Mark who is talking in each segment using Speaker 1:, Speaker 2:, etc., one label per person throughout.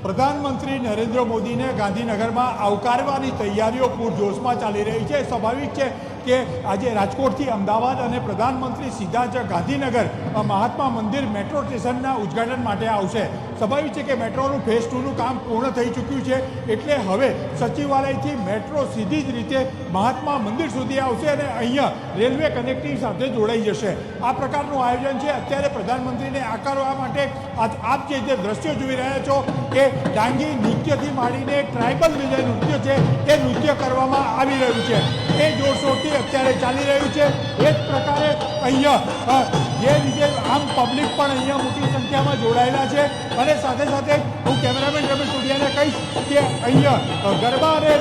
Speaker 1: પ્રધાનમંત્રી નરેન્દ્ર મોદીને ગાંધીનગરમાં આવકારવાની તૈયારીઓ પૂરજોશમાં ચાલી રહી છે। સ્વાભાવિક છે કે આજે રાજકોટથી અમદાવાદ અને પ્રધાનમંત્રી સીધા જ ગાંધીનગર મહાત્મા મંદિર મેટ્રો સ્ટેશનના ઉદ્ઘાટન માટે આવશે। સ્વાભાવિક છે કે મેટ્રોનું ફેઝ 2નું કામ પૂર્ણ થઈ ચૂક્યું છે, એટલે હવે સચિવાલયથી મેટ્રો સીધી જ રીતે મહાત્મા મંદિર સુધી આવશે અને અહીંયા રેલવે કનેક્ટિંગ સાથે જોડાઈ જશે। આ પ્રકારનું આયોજન છે। અત્યારે પ્રધાનમંત્રીને આકારવા માટે આપ જે દ્રશ્યો જોઈ રહ્યા છો કે ડાંગી નૃત્યથી માંડીને ટ્રાઇબલ જે નૃત્ય છે એ નૃત્ય કરવામાં આવી રહ્યું છે, એ જોરશોરથી અત્યારે ચાલી રહ્યું છે। એ જ પ્રકારે અહીંયા જે રીતે આમ પબ્લિક પણ અહીંયા મોટી સંખ્યામાં જોડાયેલા છે અને સાથે સાથે હું કેમેરામેન રમેશ ટોડિયાને કહીશ કે અહીંયા ગરબા અને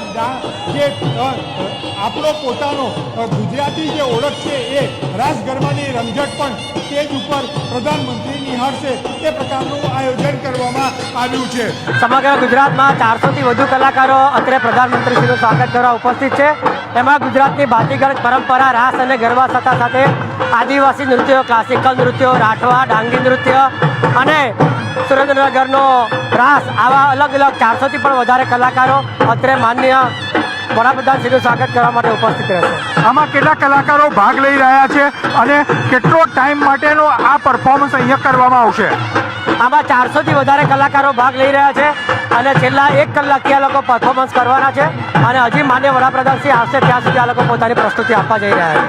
Speaker 1: જે આપણો પોતાનો ગુજરાતી જે ઓળખ છે એ રાસ ગરબાની રમઝટ પણ સ્ટેજ ઉપર પ્રધાનમંત્રી નિહાળશે તે પ્રકારનું આયોજન કરવામાં આવ્યું છે।
Speaker 2: સમગ્ર ગુજરાતમાં 400થી વધુ કલાકારો અત્રે પ્રધાનમંત્રીશ્રીનું સ્વાગત કરવા ઉપસ્થિત છે। એમાં ગુજરાતની ભાતીગળ પરંપરા રાસ અને ગરબા સાથે આદિવાસી નૃત્યો, ક્લાસિકલ નૃત્યો, રાઠવા, ડાંગી નૃત્ય અને સુરેન્દ્રનગરનો રાસ, આવા અલગ અલગ 400થી પણ વધારે કલાકારો અત્રે માનનીય વડાપ્રધાનશ્રીનું સ્વાગત કરવા માટે ઉપસ્થિત રહેશે।
Speaker 3: આમાં કેટલા કલાકારો ભાગ લઈ રહ્યા છે અને કેટલો ટાઈમ માટેનો આ પરફોર્મન્સ અહીંયા કરવામાં આવશે?
Speaker 2: આમાં 400થી વધારે કલાકારો ભાગ લઈ રહ્યા છે અને છેલ્લા 1 કલાકથી આ લોકો પરફોર્મન્સ કરવાના છે અને હજી માન્ય વડાપ્રધાનશ્રી આવશે ત્યાં સુધી આ લોકો પોતાની પ્રસ્તુતિ આપવા જઈ રહ્યા છે।